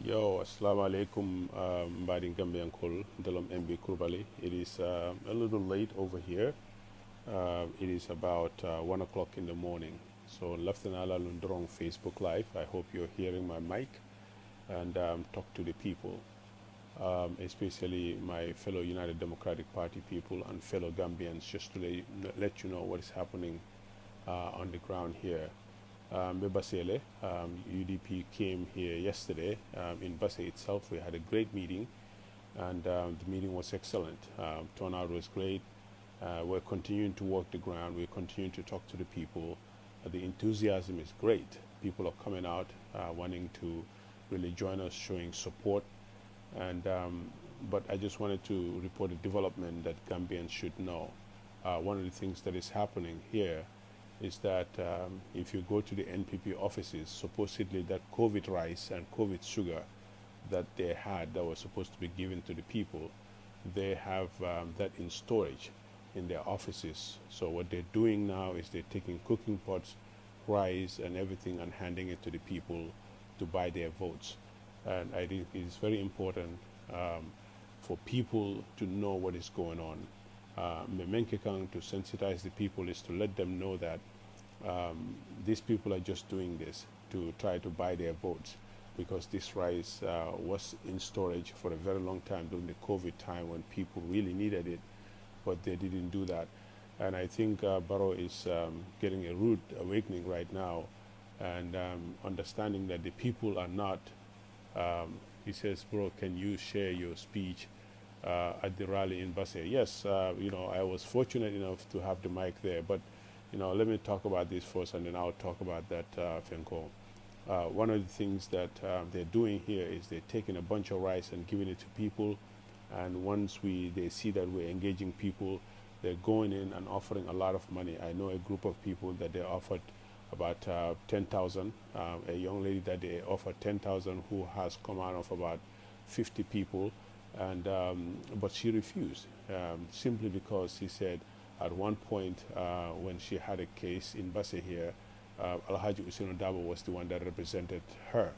Yo, assalamu alaikum, Mbadin Gambian Kol, Delom MB Krubally. It is a little late over here. It is about 1 o'clock in the morning. So, Lieutenant Ala Lundrong Facebook Live. I hope you're hearing my mic and talk to the people, especially my fellow United Democratic Party people and fellow Gambians, just to let you know what is happening on the ground here. Basele, UDP came here yesterday in Basse itself. We had a great meeting, and the meeting was excellent. Turnout was great. We're continuing to walk the ground. We're continuing to talk to the people. The enthusiasm is great. People are coming out wanting to really join us, showing support. And but I just wanted to report a development that Gambians should know. One of the things that is happening here is that if you go to the NPP offices, supposedly that COVID rice and COVID sugar that they had that was supposed to be given to the people, they have that in storage in their offices. So what they're doing now is they're taking cooking pots, rice and everything and handing it to the people to buy their votes. And I think it is very important for people to know what is going on. To sensitize the people is to let them know that these people are just doing this to try to buy their votes, because this rice was in storage for a very long time during the COVID time when people really needed it, but they didn't do that. And I think Barrow is getting a rude awakening right now and understanding that the people are not, he says, bro, can you share your speech at the rally in Basse? Yes, I was fortunate enough to have the mic there, but let me talk about this first, and then I'll talk about that, Fenko. One of the things that they're doing here is they're taking a bunch of rice and giving it to people, and once they see that we're engaging people, they're going in and offering a lot of money. I know a group of people that they offered about 10,000. A young lady that they offered 10,000 who has come out of about 50 people. And but she refused simply because she said at one point when she had a case in Basse here, Alhaji Usino Dabo was the one that represented her,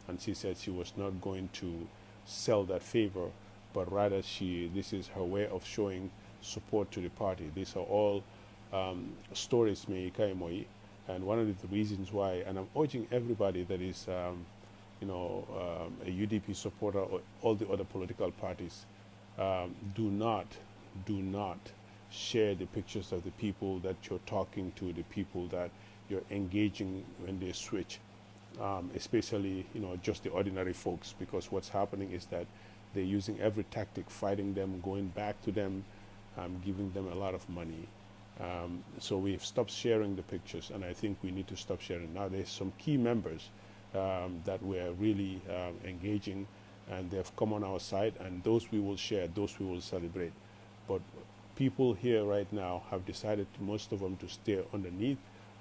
and she said she was not going to sell that favor, but rather this is her way of showing support to the party. These are all stories me kaimoi, and one of the reasons why, and I'm urging everybody that is a UDP supporter or all the other political parties, do not share the pictures of the people that you're talking to, the people that you're engaging when they switch, especially just the ordinary folks, because what's happening is that they're using every tactic, fighting them, going back to them, giving them a lot of money. So we've stopped sharing the pictures, and I think we need to stop sharing. Now there's some key members that we're really engaging, and they've come on our side, and those we will share, those we will celebrate. But people here right now have decided, most of them, to stay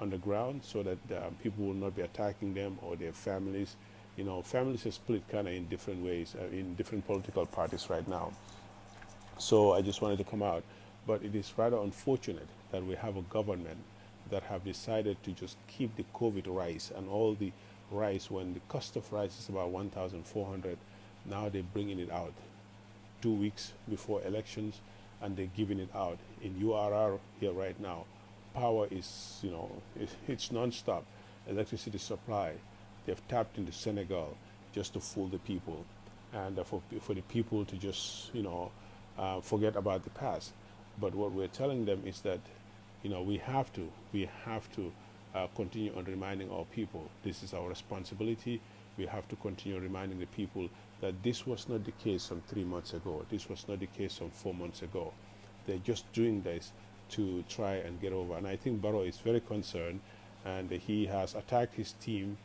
underground, so that people will not be attacking them or their families. Families are split kind of in different ways, in different political parties right now. So I just wanted to come out. But it is rather unfortunate that we have a government that have decided to just keep the COVID rice and all the rice, when the cost of rice is about 1,400. Now they're bringing it out 2 weeks before elections, and they're giving it out in URR here right now. Power is, it's non-stop. Electricity supply, they've tapped into Senegal just to fool the people, and for the people to just forget about the past. But what we're telling them is that we have to continue on reminding our people. This is our responsibility. We have to continue reminding the people that this was not the case some 3 months ago. This was not the case some 4 months ago. They're just doing this to try and get over. And I think Barrow is very concerned, and he has attacked his team,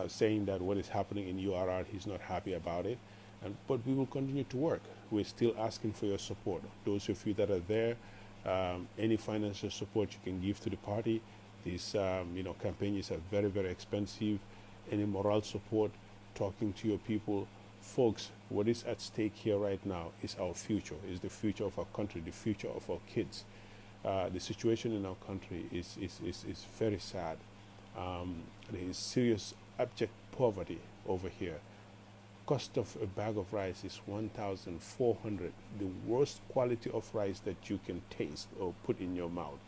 saying that what is happening in URR, he's not happy about it. But we will continue to work. We're still asking for your support. Those of you that are there, any financial support you can give to the party. These campaigns are very, very expensive. Any moral support, talking to your people. Folks, what is at stake here right now is our future, is the future of our country, the future of our kids. The situation in our country is very sad. There is serious abject poverty over here. cost of a bag of rice is 1,400, the worst quality of rice that you can taste or put in your mouth.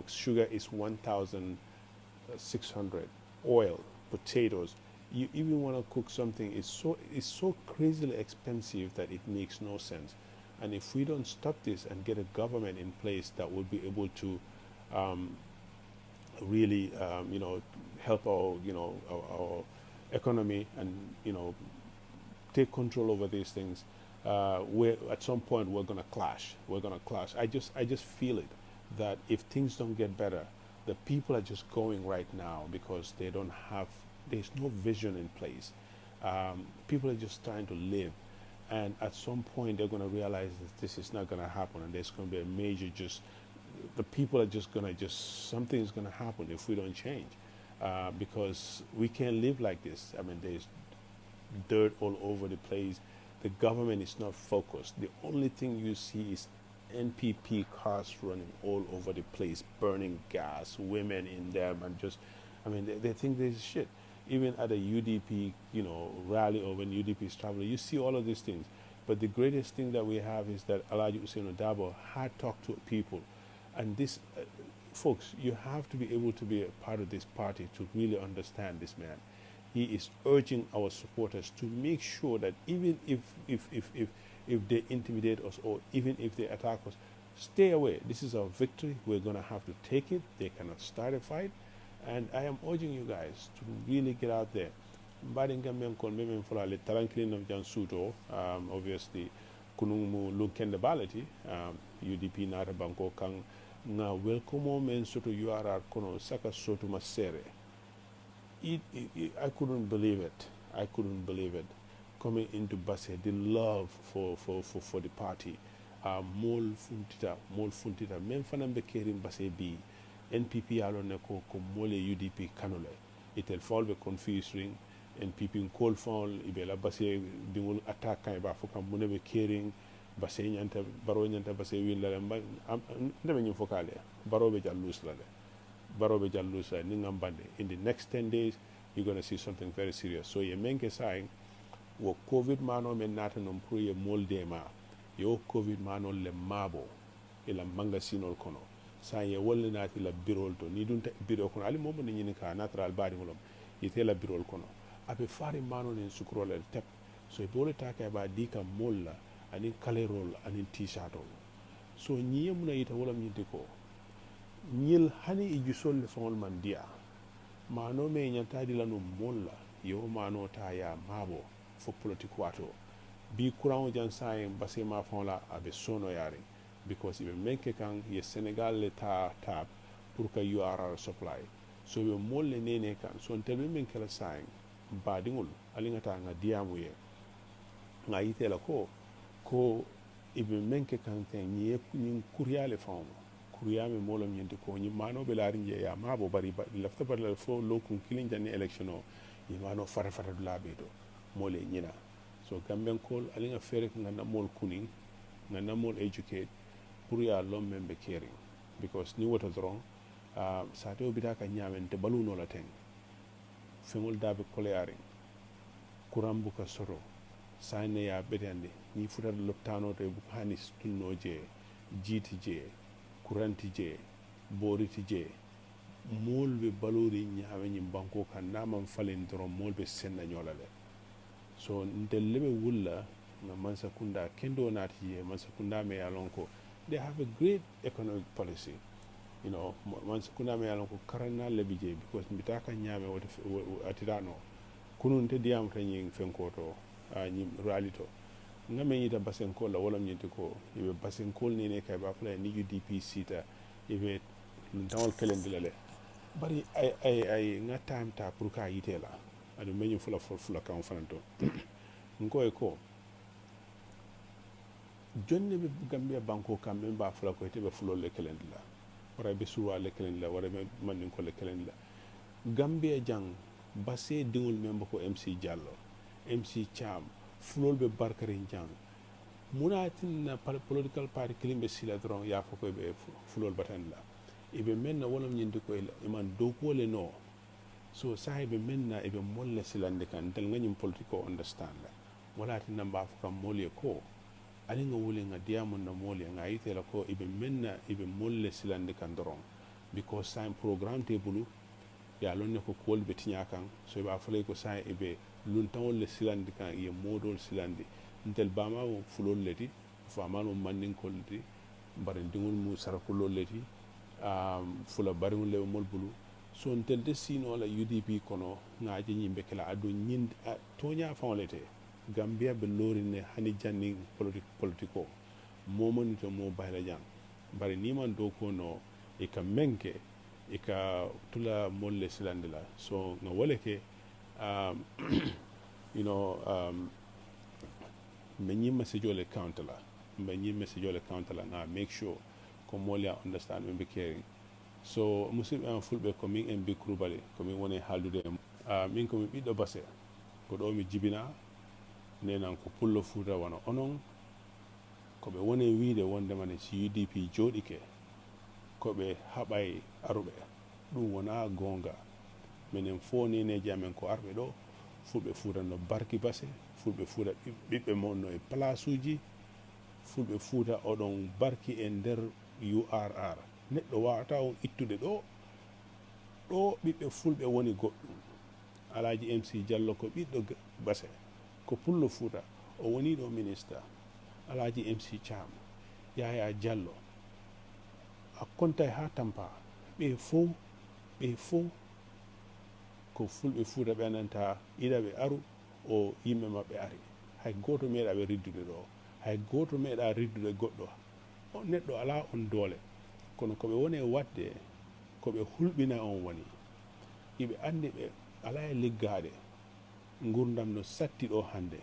Sugar is 1,600. Oil, potatoes. You even want to cook something, it's so crazily expensive that it makes no sense. And if we don't stop this and get a government in place that will be able to really, help our economy and, take control over these things, where at some point we're going to clash. I just feel it, that if things don't get better, the people are just going right now because there's no vision in place. People are just trying to live. And at some point, they're going to realize that this is not going to happen, and there's going to be a major the people are just going to something is going to happen if we don't change. Because we can't live like this. I mean, there's dirt all over the place. The government is not focused. The only thing you see is NPP cars running all over the place, burning gas, women in them, and they think this is shit. Even at a UDP, rally, or when UDP is traveling, you see all of these things. But the greatest thing that we have is that Alhaji Ousainou Darboe had talked to people. And this, folks, you have to be able to be a part of this party to really understand this man. He is urging our supporters to make sure that even if they intimidate us, or even if they attack us, stay away. This is our victory. We're going to have to take it. They cannot start a fight. And I am urging you guys to really get out there. Obviously, kunungu lukende balati UDP nata banko kang na welcome men soto URR kono saka soto masere. I couldn't believe it. Coming into Basse, the love for the party. Mol funtita. Men fanam be kerim Basse bi. NPP alone ko mole UDP kanole. Itel fall be confusing. NPP in call fall ibela Basse bingul attack kan ba foka mune be caring Basse nyanta baro nyanta Basse win la ndeme ñu fokale baro be jallus la ni ngambande. In the next 10 days you're going to see something very serious. So ye menke saying wo COVID mano men nata non pour ye molde ma yo COVID mano le mabo ila manga sinol kono sa ye wolle nati la birol to ni dunta biro kono ali momo ni nyini ka natural bari ngolom ite la birol kono abe fari mano nin sukrol el tep so e bole taka ba dika molla ani kalerol ani t-shirt so nyiye muna ita wolam nyinte ko nyil hani i jusol le fongol man dia mano me nyanta di lanu molla yo mano ta ya mabo fo politique wato bi courant jan sayen Basse ma fon la abe sono yari because ibe menke kan ye Senegal le tap pour que URR supply so be molle nene kan so telbe men kala sayen badingul alingata nga diamu ye nga yitela ko ibe menke kan ten ni kuryale fon kuryame molom nyende ko ni mano be laari je ya mabo bari lafta bar la fo lokun kilin jani election o ni mano fara dula bedo mole nyina so Gambian call alinga fere nga namol kuning nga namol educate pour ya lom membe caring because ni wata dron sa te obita ka nyamen te baluno la ten fengol dabe koleari kurambu ka soro sane ya bedende ni futar loptano te bu hanis tunno je jiti je kuranti je boriti je molbe balori nyame nyim banko kan naman falen dron molbe senna nyolale so ndelebe wulla na mansa kunda kendo nati ye mansa kunda me alonko they have a great economic policy mansa kunda me alonko karana lebije because mitaka nyame wote atirano kunun te diam tanyin fenkoto nyim realito ngame yita basenko la wala nyinti ko ibe basenko ni ne kay ba fala ni UDP sita ibe ntawal kelendilale bari ay nga time ta pour ka yitela adu meñu fula kan fananto ngoy ko jonne be Gambia banko kam men ba fula ko tebe fulo le kelendila wara be suwa le kelendila wara be man ko le kelendila Gambia jang Basse dingul memba ko MC Diallo MC Cham fulol be barkari jang munatin na political party kilimbe sila dron ya fako be fulol batanla ibe men na wolom nyindi ko iman do ko le no so sahibe menna ebe molle silande kan del nganyum politiko understand la wala tin ba fu kam molye ko ali nga wuli nga diamond na molye nga yite la ko ebe menna ebe molle silande kan doron because time program te bulu ya lonne ko kol be tinya kan so ba fule ko sai ebe luntawol le silande kan ye modol silande ntel bama wo fulol leti famano mandin kolti bare dingul mu sarakulol leti fula bariŋol le mol bulu so ntel de sino la UDP kono ŋaaje ñimbe kala ado ñin toña faŋolete Gambia be lori ne hani janni politiko momonito mo bayla jang bari ni man do ko no e ka menke e ka tula molle silande la so nga wole ke you know me ñim message le counter la me ñim message le counter la nga make sure ko molia understand me be caring so musidɓe an fulɓe ko min en Krubally ko min woni haaldude min komi ɓiɗɗo base ko ɗo mi jibina nenan ko pullo fuuta wona onon koɓe woni wiide wondemane si UDP jooɗike koɓe haɓay aruɓe ɗum wona gonga minen fo neneji amen ko arɓe ɗo fulɓe fuuta no barki base fulɓe fuuta ɓiɓɓe mon no e place uji fulɓe fuuta oɗon barki e nder URR neɗɗo wawata on ittude ɗo ɓiɓɓe fulɓe woni goɗɗum Alaji MC Diallo ko ɓiɗɗo base ko pullo fuuta o woni ɗo ministre Alaji MC Cham Yaya Diallo a kontay ha tampa ɓe fof ko fulɓe fuuta ɓe nanta ida ɓe aru o yimɓe maɓɓe ari hay goto meeɗa ɓe riddude ɗo hay goto meeɗa riddude goɗɗo o neɗɗo ala on doole kono koɓe woni wadde koɓe hulɓina on woni iɓe andi ɓe ala e liggade gurdam no satti ɗo hande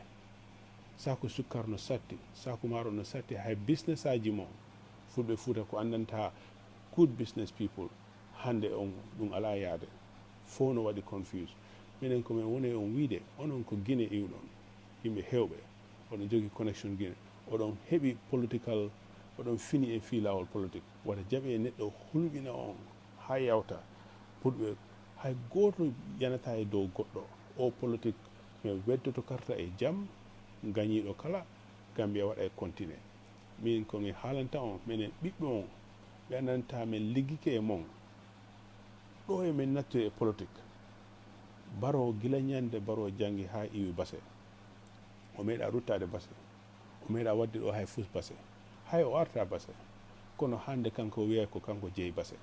saku sukkar no satti saku maro no satti hay business aji mo fulɓe fuuta ko andanta good business people hande on ɗum ala yaade fo no waɗi confuse minen komin woni on wiide onon ko Guinée iwɗon yimɓe hewɓe oɗon jogui connection Guinée oɗon heeɓi political oɗon fini e fiilawol politique wata jaɓe neɗɗo hulɓina on ha yawta pour ɓe hay goto yanata e dow goɗɗo o politique mi weddoto karta e jaam gañiɗo kala Gambia waɗa e continuer min komi haalanta on minen ɓiɓɓe on ɓe andanta min liggike e mon ɗo e min nattu e politique baro gila ñande baro jangi ha iwi base o meeɗa ruttade base o meeɗa wadde ɗo hay fus base hay o arta base kono hande kanko wiya ko kanko jeeyi base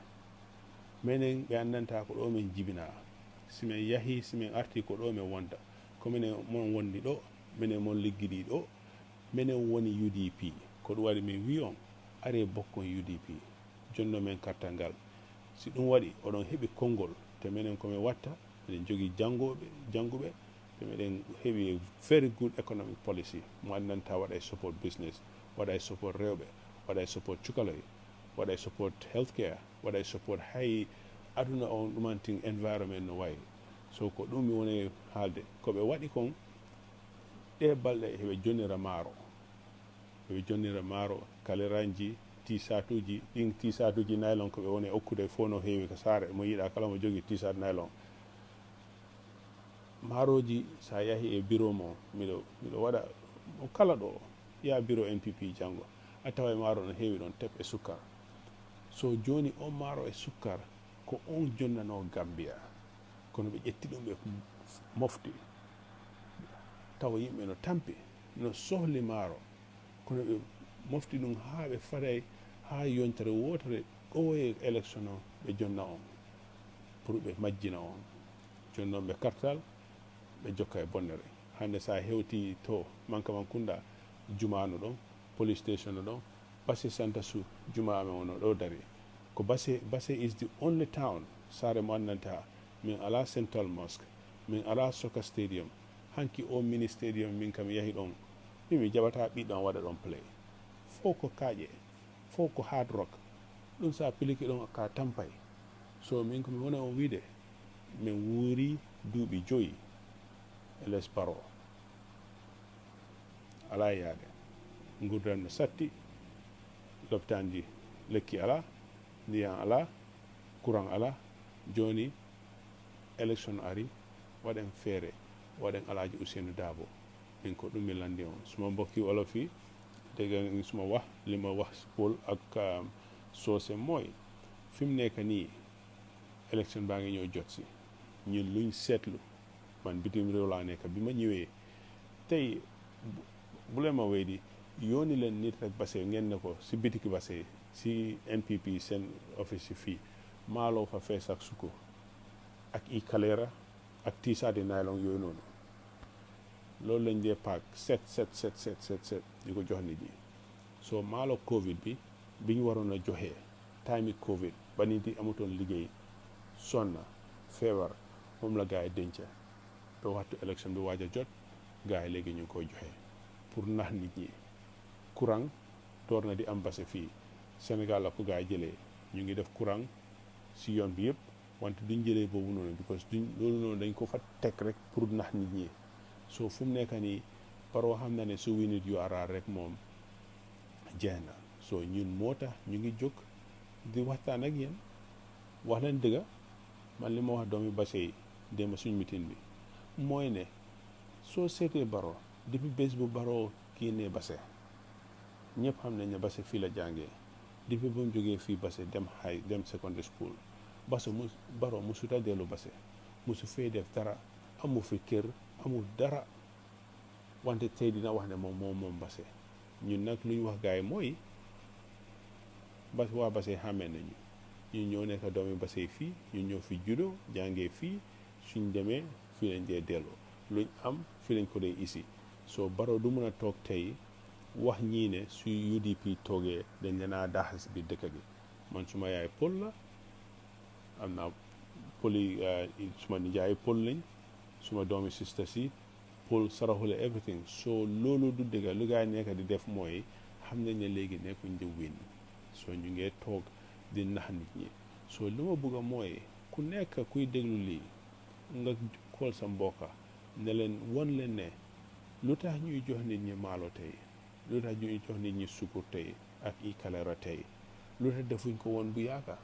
minen ɓe andanta ko ɗo min jibina simin yahi simin arti ko ɗo min wonta ko minen mon wondi ɗo minen mon liggiɗi ɗo minen woni UDP ko ɗum waɗi min wi on are bokkon UDP jonno men kartal ngal si ɗum waɗi oɗon heeɓi konngol te minen komin watta eɗen jogui jangguɓe te meɗen heeɓi very good economic policy mo andanta waɗa e support business waɗa e support rewɓe waɗa e support cukaloy waɗa e support healthcare waɗa e support hay aduna on ɗumantin environment no wayi so ko ɗum mi woni haalde koɓe waɗi kon ɗe balɗe heɓe jonnira maaro kaleranji t-shirt uji ɗin t-shirt uji nylon koɓe woni okkude fof no heewi ko saare mo yiiɗa kala mo jogui t-shirt nylon maaroji sa yahi e bureau mo miɗo waɗa kala ɗo ya bureau MPP janggo a tawa e maaro no heewi ɗon teb e sukkar so joni on maaro e sukkar ko on jonnano Gambia kono ɓe ƴetti ɗum ɓe mofti tawa yimɓe no tampi no sohli maaro kono ɓe mofti ɗum ha ɓe faray ha yontere wotere ɗo e élection o ɓe jonna on pour ɓe majjina on jonnon ɓe kartal ɓe jokka e bonnere hande sa hewti to Mankamankounda jumano ɗon police station no ɗon Basse Santasu juma amen ono ɗo dari ko Basse is the only town sare mo andanta min ala central mosque min ala soccer stadium hanki o mini stadium min kam yahi ɗon mi jaɓata ɓiɗɗon waɗa ɗon play fof ko kaaƴe fof ko hard rock ɗum sa piliki ɗon ka tampay so min komi wona on wiide min wuuri duuɓi 5 e less baro ala yaade gurdam no satti lopitanji lekki ala ndiyam ala courant ala joni election ari waɗen feere waɗen Alhaji Ousainou Darboe min ko ɗum mi landi on suma mbokki olof yi dégg suma wax li ma wax Pël ak soose mooy fi mu nekk nii élection baa ngi ñëw jot si ñun luñ seetlu man bitim réew laa nekk bi ma ñëwee tey bu leen ma wéy di yóoni leen nit rek base ngeen ne ko si bitiki base si NPP seen office yi fii maaloo fa fees ak sukkur ak i kaleera ak tiisaati nylon yooyu noonu loolu lañ dee paak set di ko jox nit ñi soo maalo covid bi ñu waroon a joxee time covid ba nit yi amutoon liggéey sonna feebar moom la gars yi denca ba waxtu élection bi waaj a jot gars yi léegi ñu ngi koy joxe pour nax nit ñi courant door na di am base fii Sénégal la ko gars yi jëlee ñu ngi def courant si yoon bi yëpp wante duñ jëlee boobu noonu because loolu noonu dañ ko fa teg rek pour nax nit ñi soo fu mu nekk nii paroo xam na ne su winit yu araar rek moom jeex na soo ñun moo tax ñu ngi jóg di waxtaan ak yéen wax leen dëgga man li ma wax doomi base yi démb suñ mitin bi mooy ne soo seetee Barrow depuis bés bu Barrow génnee base ñëpp xam nañ ne base fii la jàngee depuis ba mu jógee fii base dem secondary school Barrow musuta dellu base musu fee def dara amu fi kër amul dara wante tey dina wax ne moom base ñun nag lu ñu wax gars yi mooy waa base xàmmee nañu ñu ñoo nekk doomi base yi fii ñu ñëw fi judo jàngee fii suñ demee fii lañ dee delloo luñ am fii lañ ko dee isi soo Barrow du mën a toog tey wax ñii ne su UDP toogee dañ leen a daax si biir dëkk gi man suma yaay Pël la am naa Pël suma nijaay Pël lañ suma doomi sista si Pël saraxule everything soo loolu du dëgga lu gaa yi nekk di def mooy xam nañ ne léegi nekkuñ di win soo ñu ngee toog di nax nit ñi soo li ma bëgg mooy ku nekk kuy déglu lii nga xool sa mbokka ne leen won leen ne lu tax ñuy jox nit ñi maalo tey lu tax ñuy jox nit ñi sukur tey ak i kalera tey lu tax defuñ ko woon bu yàgga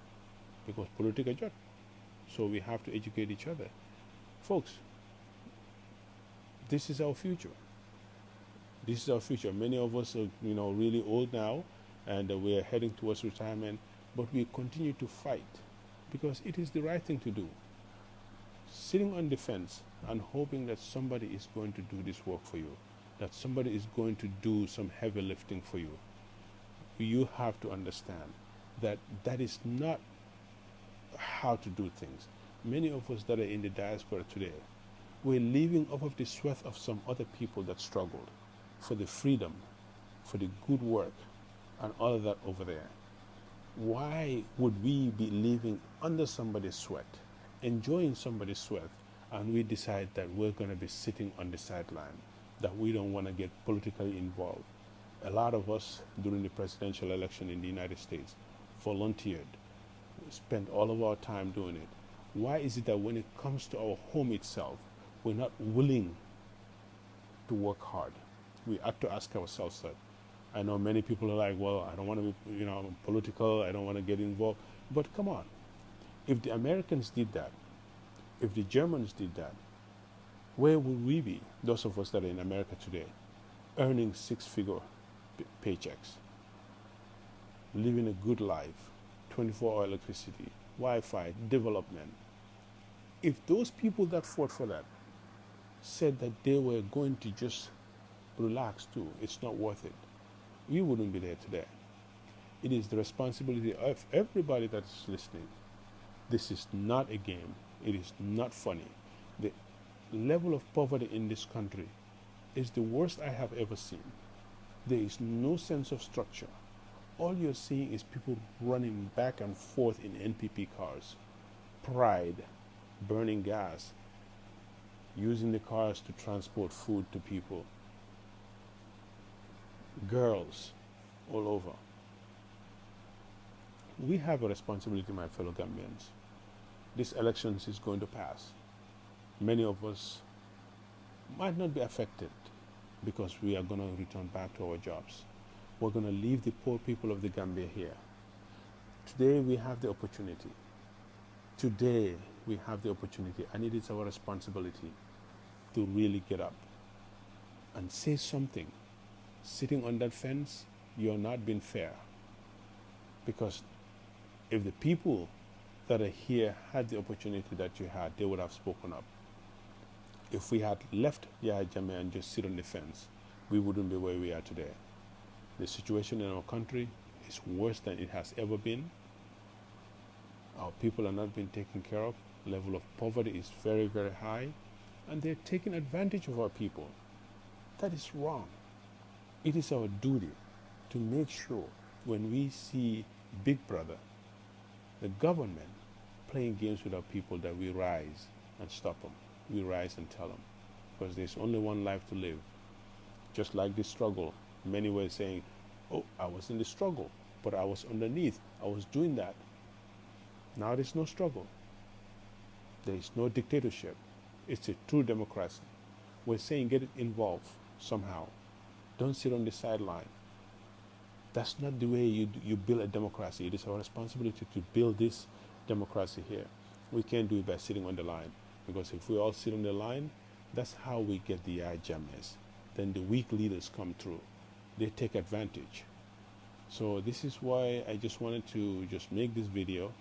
because politique a jot so we have to educate each other folks. This is our future. This is our future. Many of us are, really old now, and we are heading towards retirement, but we continue to fight because it is the right thing to do. Sitting on the fence and hoping that somebody is going to do this work for you, that somebody is going to do some heavy lifting for you, you have to understand that that is not how to do things. Many of us that are in the diaspora today, we're living off of the sweat of some other people that struggled for the freedom, for the good work, and all of that over there. Why would we be living under somebody's sweat, enjoying somebody's sweat, and we decide that we're going to be sitting on the sideline, that we don't want to get politically involved? A lot of us during the presidential election in the United States volunteered, spent all of our time doing it. Why is it that when it comes to our home itself, we're not willing to work hard? We have to ask ourselves that. I know many people are like, well, I don't want to be, political, I don't want to get involved. But come on, if the Americans did that, if the Germans did that, where would we be, those of us that are in America today, earning six-figure paychecks, living a good life, 24-hour electricity, Wi-Fi, development? If those people that fought for that said that they were going to just relax too, it's not worth it, we wouldn't be there today. It is the responsibility of everybody that is listening. This is not a game. It is not funny. The level of poverty in this country is the worst I have ever seen. There is no sense of structure. All you're seeing is people running back and forth in NPP cars, pride, burning gas, using the cars to transport food to people, girls all over. We have a responsibility, my fellow Gambians. This election is going to pass. Many of us might not be affected because we are going to return back to our jobs. We're going to leave the poor people of the Gambia here. Today we have the opportunity. Today we have the opportunity, and it is our responsibility to really get up and say something. Sitting on that fence, you're not being fair. Because if the people that are here had the opportunity that you had, they would have spoken up. If we had left Yahya Jammeh and just sit on the fence, we wouldn't be where we are today. The situation in our country is worse than it has ever been. Our people are not being taken care of. Level of poverty is very, very high, and they're taking advantage of our people. That is wrong. It is our duty to make sure when we see Big Brother, the government, playing games with our people, that we rise and stop them. We rise and tell them, because there's only one life to live. Just like this struggle, many were saying, oh, I was in the struggle, but I was underneath, I was doing that. Now there's no struggle. There is no dictatorship. It's a true democracy. We're saying get involved somehow. Don't sit on the sideline. That's not the way you build a democracy. It is our responsibility to build this democracy here. We can't do it by sitting on the line, because if we all sit on the line, that's how we get the Jammehs. Then the weak leaders come through. They take advantage. So this is why I just wanted to just make this video.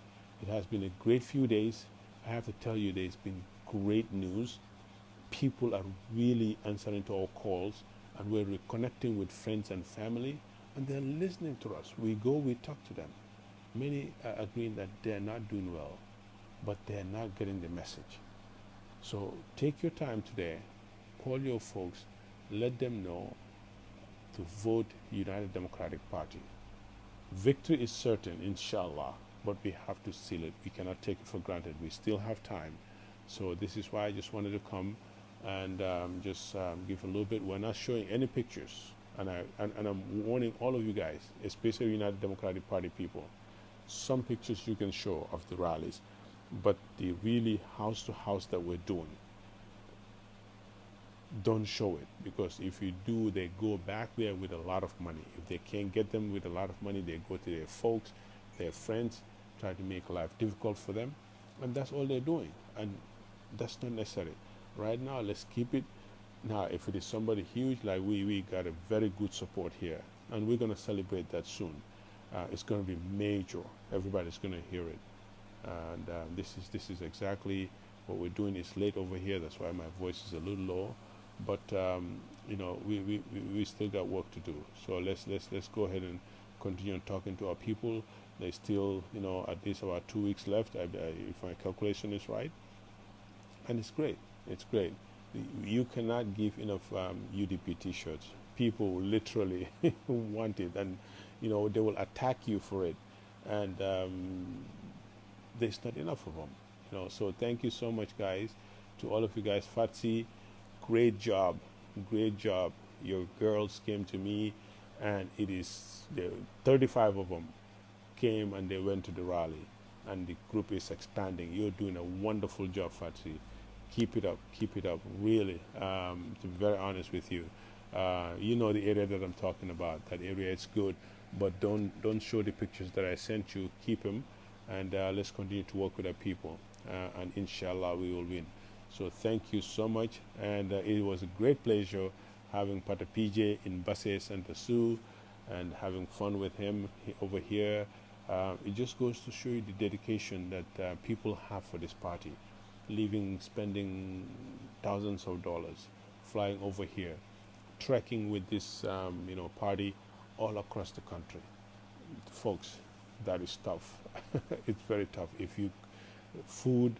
It has been a great few days. I have to tell you, there's been great news. People are really answering to our calls, and we're reconnecting with friends and family, and they're listening to us. We go, we talk to them. Many are agreeing that they're not doing well, but they're not getting the message. So take your time today, call your folks, let them know to vote United Democratic Party. Victory is certain, inshallah, but we have to seal it. We cannot take it for granted. We still have time. So this is why I just wanted to come and give a little bit. We're not showing any pictures, and I'm warning all of you guys, especially United Democratic Party people. Some pictures you can show of the rallies, but the really house to house that we're doing, don't show it, because if you do, they go back there with a lot of money. If they can't get them with a lot of money, they go to their folks, their friends, try to make life difficult for them, and that's all they're doing, and that's not necessary. Right now, let's keep it. Now, if it is somebody huge, like we got a very good support here, and we're going to celebrate that soon. It's going to be major. Everybody's going to hear it, and this is exactly what we're doing. It's late over here, that's why my voice is a little low, but you know, we still got work to do. So let's go ahead and continue talking to our people. There's still, you know, at least about 2 weeks left, if my calculation is right, and it's great. It's great. You cannot give enough UDP t-shirts. People literally want it, and you know, they will attack you for it, and there's not enough of them, you know. So thank you so much, guys, to all of you guys. Fatsi, great job, great job. Your girls came to me, and it is 35 of them came, and they went to the rally, and the group is expanding. You're doing a wonderful job, Fatsi. Keep it up, really. To be very honest with you, you know the area that I'm talking about. That area is good, but don't show the pictures that I sent you. Keep them, and let's continue to work with our people, and inshallah we will win. So thank you so much, and it was a great pleasure having Pata PJ in Basse Santa Sue and having fun with him over here. It just goes to show you the dedication that people have for this party. Spending thousands of dollars, flying over here, trekking with this you know, party all across the country. Folks, that is tough. It's very tough. If you food,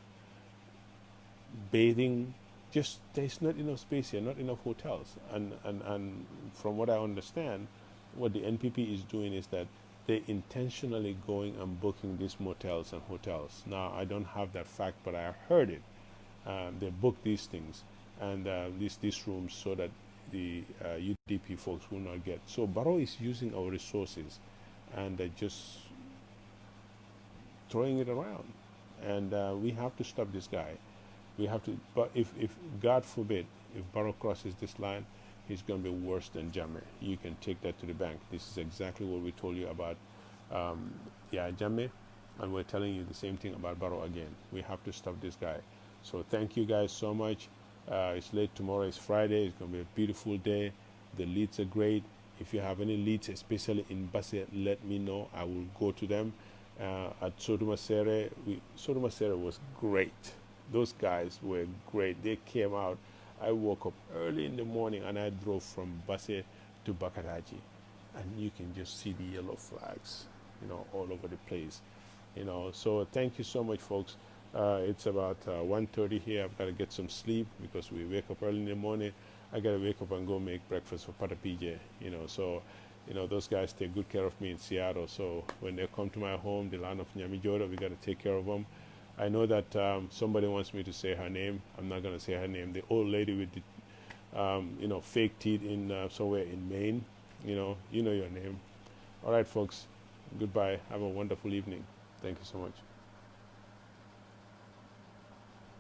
bathing, just there's not enough space here, not enough hotels, and from what I understand, what the NPP is doing is that they're intentionally going and booking these motels and hotels. Now, I don't have that fact, but I heard it. They book these things and these rooms so that the UDP folks will not get. So Barrow is using our resources, and they're just throwing it around. And we have to stop this guy. We have to. But if God forbid, if Barrow crosses this line, he's going to be worse than Jammeh. You can take that to the bank. This is exactly what we told you about Jammeh. and we're telling you the same thing about Barrow again. We have to stop this guy. So thank you guys so much. It's late. Tomorrow is Friday. It's going to be a beautiful day. The leads are great. If you have any leads, especially in Basse, let me know. I will go to them. At Sodumasere, Sodumasere was great. Those guys were great. They came out. I woke up early in the morning and I drove from Basse to Bakataji, and you can just see the yellow flags, all over the place. So thank you so much, folks. It's about 1:30 here. I've got to get some sleep because we wake up early in the morning. I got to wake up and go make breakfast for Pata PJ. So those guys take good care of me in Seattle. So when they come to my home, the land of Nyamijoda, we got to take care of them. I know that somebody wants me to say her name. I'm not going to say her name. The old lady with the fake teeth in somewhere in Maine. You know your name. All right, folks. Goodbye. Have a wonderful evening. Thank you so much.